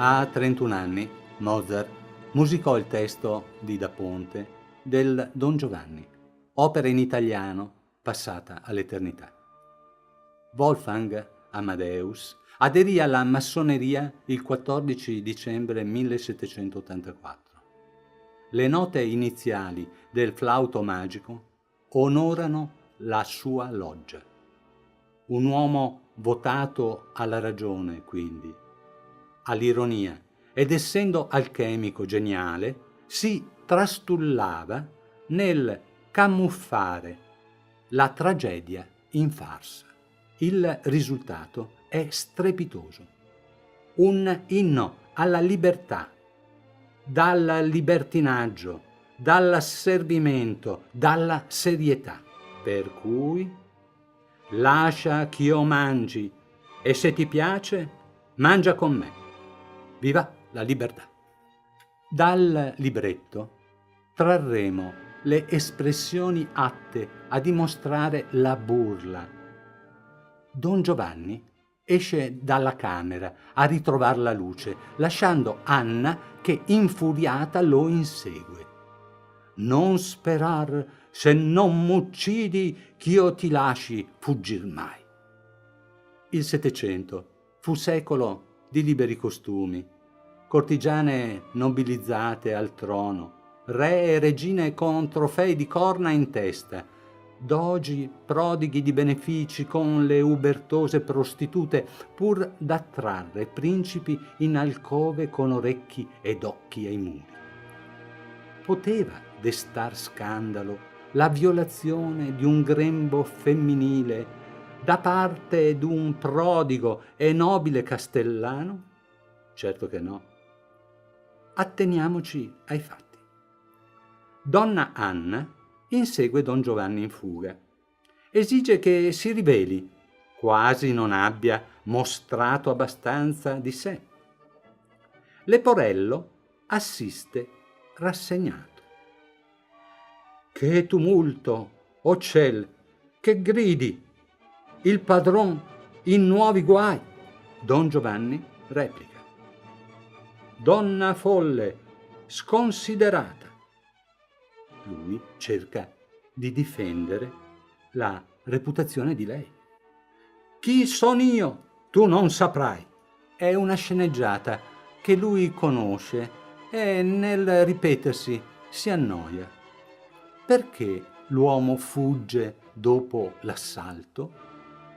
A 31 anni, Mozart musicò il testo di Da Ponte del Don Giovanni, opera in italiano passata all'eternità. Wolfgang Amadeus aderì alla massoneria il 14 dicembre 1784. Le note iniziali del flauto magico onorano la sua loggia. Un uomo votato alla ragione, quindi, all'ironia, ed essendo alchemico geniale, si trastullava nel camuffare la tragedia in farsa. Il risultato è strepitoso. Un inno alla libertà, dal libertinaggio, dall'asservimento, dalla serietà. Per cui lascia ch'io mangi e se ti piace, mangia con me. Viva la libertà! Dal libretto trarremo le espressioni atte a dimostrare la burla. Don Giovanni esce dalla camera a ritrovar la luce, lasciando Anna che infuriata lo insegue. Non sperar, se non m'uccidi, ch'io ti lasci fuggir mai. Il Settecento fu secolo di liberi costumi, cortigiane nobilizzate al trono, re e regine con trofei di corna in testa, dogi prodighi di benefici con le ubertose prostitute, pur d'attrarre principi in alcove con orecchi ed occhi ai muri. Poteva destar scandalo la violazione di un grembo femminile da parte d'un prodigo e nobile castellano? Certo che no. Atteniamoci ai fatti. Donna Anna insegue Don Giovanni in fuga. Esige che si riveli, quasi non abbia mostrato abbastanza di sé. Leporello assiste rassegnato. Che tumulto, oh ciel, che gridi! Il padron in nuovi guai. Don Giovanni replica. Donna folle, sconsiderata. Lui cerca di difendere la reputazione di lei. Chi son io? Tu non saprai. È una sceneggiata che lui conosce e nel ripetersi si annoia. Perché l'uomo fugge dopo l'assalto?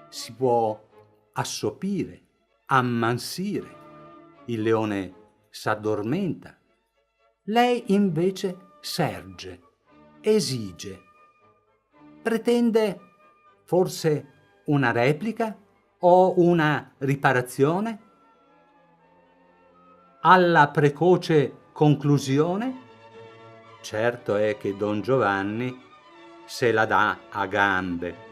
Si può assopire, ammansire. Il leone s'addormenta. Lei invece serge, esige. Pretende forse una replica o una riparazione? Alla precoce conclusione? Certo è che Don Giovanni se la dà a gambe.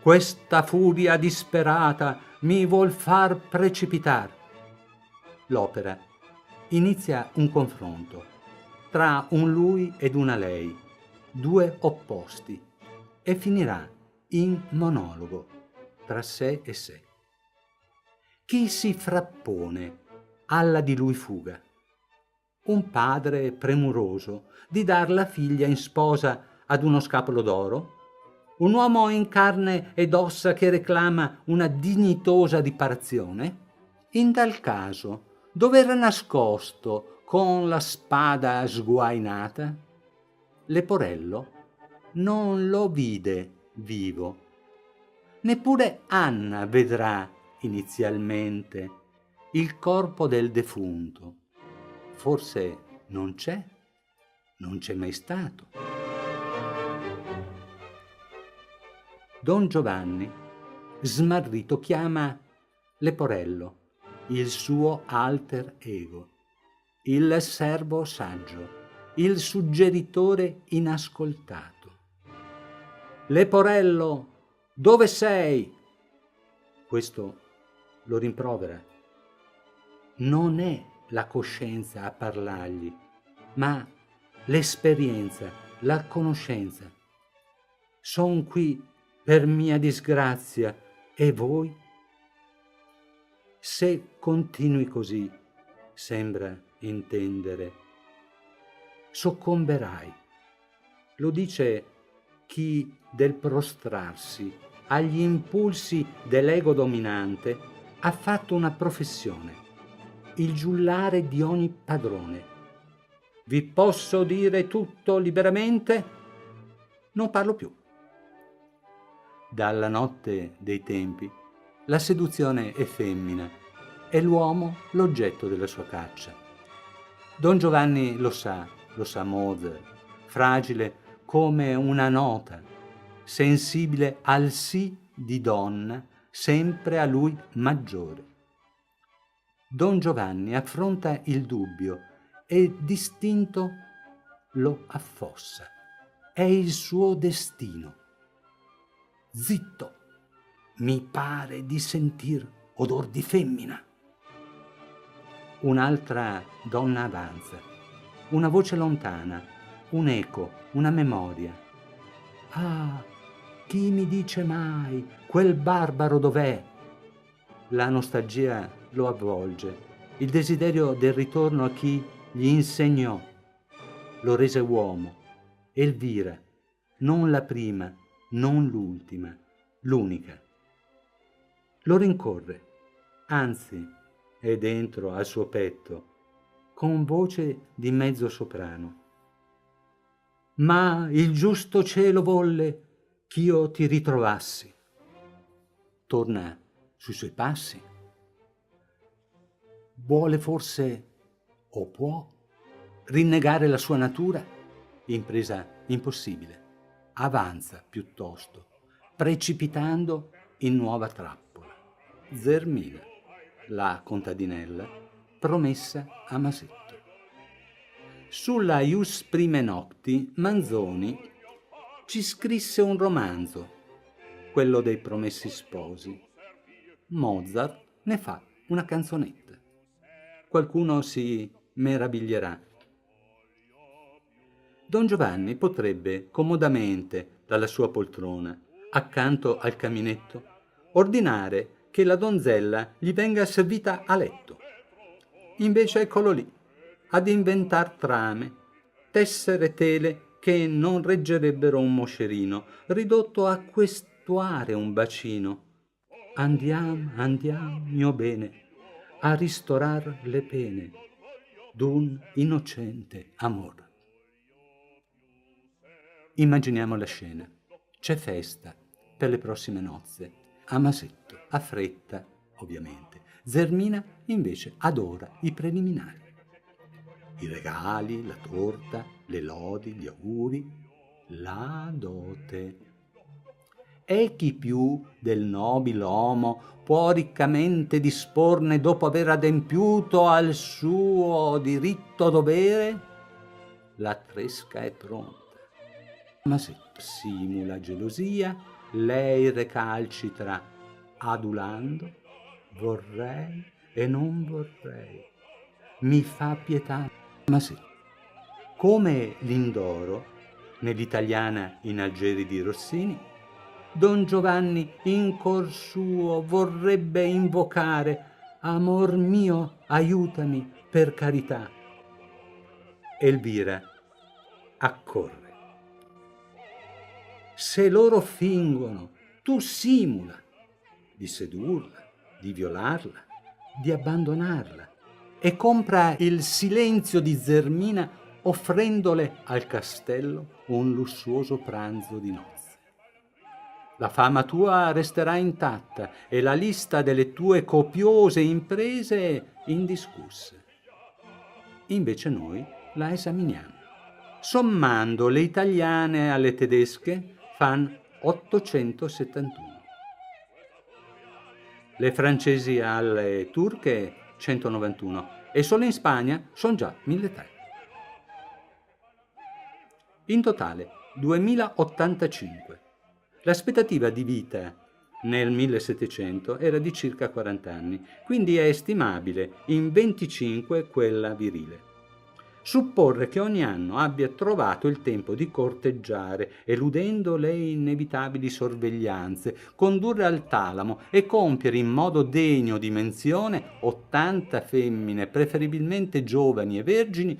Questa furia disperata mi vuol far precipitar. L'opera inizia un confronto tra un lui ed una lei, due opposti, e finirà in monologo tra sé e sé. Chi si frappone alla di lui fuga? Un padre premuroso di dar la figlia in sposa ad uno scapolo d'oro? Un uomo in carne ed ossa che reclama una dignitosa riparazione? In tal caso, dove era nascosto con la spada sguainata? Leporello non lo vide vivo. Neppure Anna vedrà inizialmente il corpo del defunto. Forse non c'è mai stato. Don Giovanni, smarrito, chiama Leporello, il suo alter ego, il servo saggio, il suggeritore inascoltato. Leporello, dove sei? Questo lo rimprovera. Non è la coscienza a parlargli, ma l'esperienza, la conoscenza. Son qui per mia disgrazia e voi? Se continui così, sembra intendere. Soccomberai. Lo dice chi del prostrarsi agli impulsi dell'ego dominante ha fatto una professione, il giullare di ogni padrone. Vi posso dire tutto liberamente? Non parlo più. Dalla notte dei tempi la seduzione è femmina e l'uomo l'oggetto della sua caccia. Don Giovanni lo sa Mozart, fragile come una nota, sensibile al sì di donna, sempre a lui maggiore. Don Giovanni affronta il dubbio e distinto lo affossa. È il suo destino. Zitto, mi pare di sentir odor di femmina. Un'altra donna avanza, una voce lontana, un eco, una memoria. Ah, chi mi dice mai quel barbaro dov'è? La nostalgia lo avvolge, il desiderio del ritorno a chi gli insegnò, lo rese uomo. Elvira, non la prima, non l'ultima, l'unica. Lo rincorre, anzi è dentro al suo petto, con voce di mezzo soprano. Ma il giusto cielo volle ch'io ti ritrovassi. Torna sui suoi passi. Vuole forse o può rinnegare la sua natura? Impresa impossibile. Avanza piuttosto, precipitando in nuova trappola. Zermina, la contadinella, promessa a Masetto. Sulla Ius Prime Nocti Manzoni ci scrisse un romanzo, quello dei Promessi Sposi. Mozart ne fa una canzonetta. Qualcuno si meraviglierà. Don Giovanni potrebbe comodamente, dalla sua poltrona, accanto al caminetto, ordinare che la donzella gli venga servita a letto. Invece eccolo lì, ad inventar trame, tessere tele che non reggerebbero un moscerino, ridotto a questuare un bacino. Andiam, mio bene, a ristorar le pene d'un innocente amor. Immaginiamo la scena. C'è festa per le prossime nozze. A Masetto, a fretta, ovviamente. Zermina invece adora i preliminari. I regali, la torta, le lodi, gli auguri, la dote. E chi più del nobilomo può riccamente disporne dopo aver adempiuto al suo diritto dovere? La tresca è pronta. Masetto simula gelosia, lei recalcitra adulando, vorrei e non vorrei, mi fa pietà. Masetto, come Lindoro, nell'italiana in Algeri di Rossini, Don Giovanni in cor suo vorrebbe invocare: amor mio, aiutami per carità. Elvira accorre. Se loro fingono, tu simula di sedurla, di violarla, di abbandonarla e compra il silenzio di Zermina offrendole al castello un lussuoso pranzo di nozze. La fama tua resterà intatta e la lista delle tue copiose imprese indiscusse. Invece noi la esaminiamo. Sommando le italiane alle tedesche fan 871. Le francesi alle turche 191 e solo in Spagna sono già 1300. In totale 2085. L'aspettativa di vita nel 1700 era di circa 40 anni, quindi è estimabile in 25 quella virile. Supporre che ogni anno abbia trovato il tempo di corteggiare, eludendo le inevitabili sorveglianze, condurre al talamo e compiere in modo degno di menzione 80 femmine, preferibilmente giovani e vergini,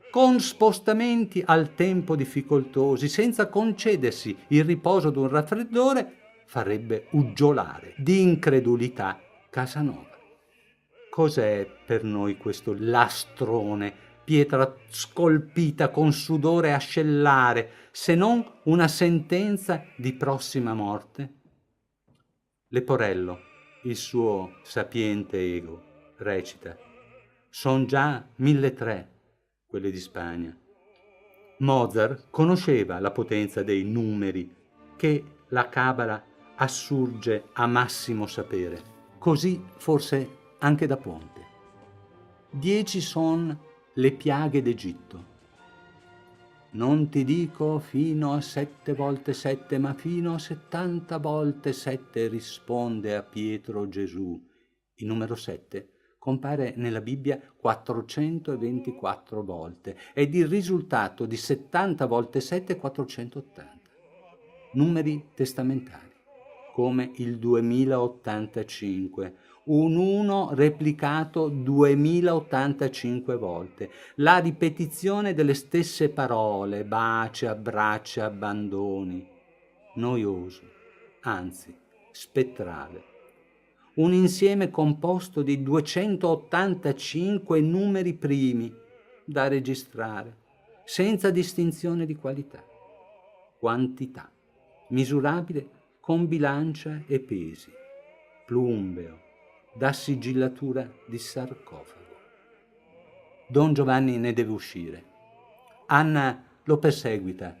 con spostamenti al tempo difficoltosi, senza concedersi il riposo d'un raffreddore, farebbe uggiolare di incredulità Casanova. Cos'è per noi questo lastrone, pietra scolpita con sudore ascellare, se non una sentenza di prossima morte? Leporello, il suo sapiente ego, recita: son già 1.300 quelle di Spagna. Mozart conosceva la potenza dei numeri che la cabala assurge a massimo sapere, così forse anche da Ponte. 10 son le piaghe d'Egitto. Non ti dico fino a 7 volte 7, ma fino a 70 volte 7, risponde a Pietro Gesù. Il numero 7 compare nella Bibbia 424 volte ed il risultato di 70 volte 7 è 480. Numeri testamentari, come il 2085, un 1 replicato 2085 volte, la ripetizione delle stesse parole, baci, abbracci, abbandoni, noioso, anzi spettrale. Un insieme composto di 285 numeri primi da registrare, senza distinzione di qualità, quantità, misurabile con bilancia e pesi, plumbeo, da sigillatura di sarcofago. Don Giovanni ne deve uscire. Anna lo perseguita,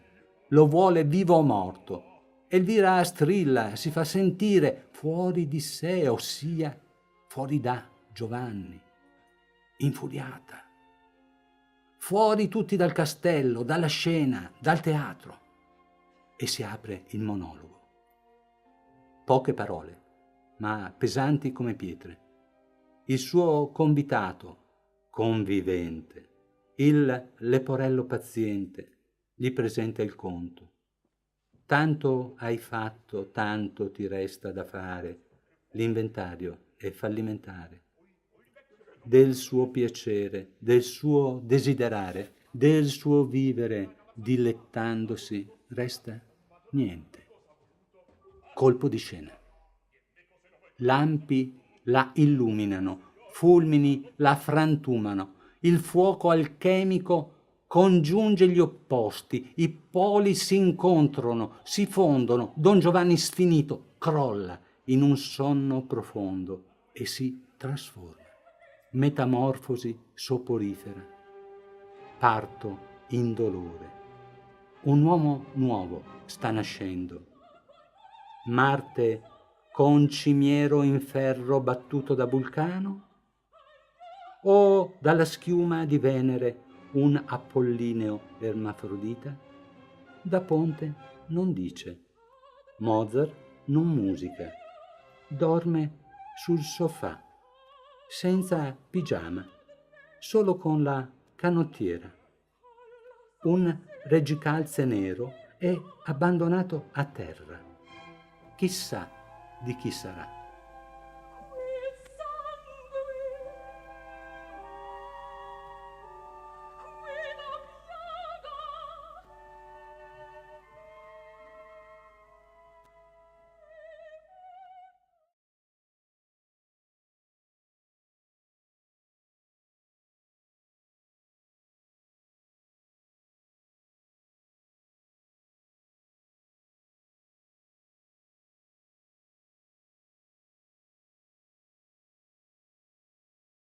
lo vuole vivo o morto. Elvira strilla, si fa sentire fuori di sé, ossia fuori da Giovanni, infuriata. Fuori tutti dal castello, dalla scena, dal teatro. E si apre il monologo. Poche parole, ma pesanti come pietre. Il suo convitato, convivente, il leporello paziente, gli presenta il conto. Tanto hai fatto, tanto ti resta da fare, l'inventario è fallimentare. Del suo piacere, del suo desiderare, del suo vivere dilettandosi, resta niente. Colpo di scena. Lampi la illuminano, fulmini la frantumano, il fuoco alchemico congiunge gli opposti, i poli si incontrano, si fondono, Don Giovanni sfinito crolla in un sonno profondo e si trasforma. Metamorfosi soporifera, parto indolore. Un uomo nuovo sta nascendo. Marte concimiero in ferro battuto da Vulcano? O dalla schiuma di Venere un apollineo ermafrodita? Da Ponte non dice. Mozart non musica. Dorme sul sofà, senza pigiama, solo con la canottiera. Un reggicalze nero è abbandonato a terra. Chissà di chi sarà.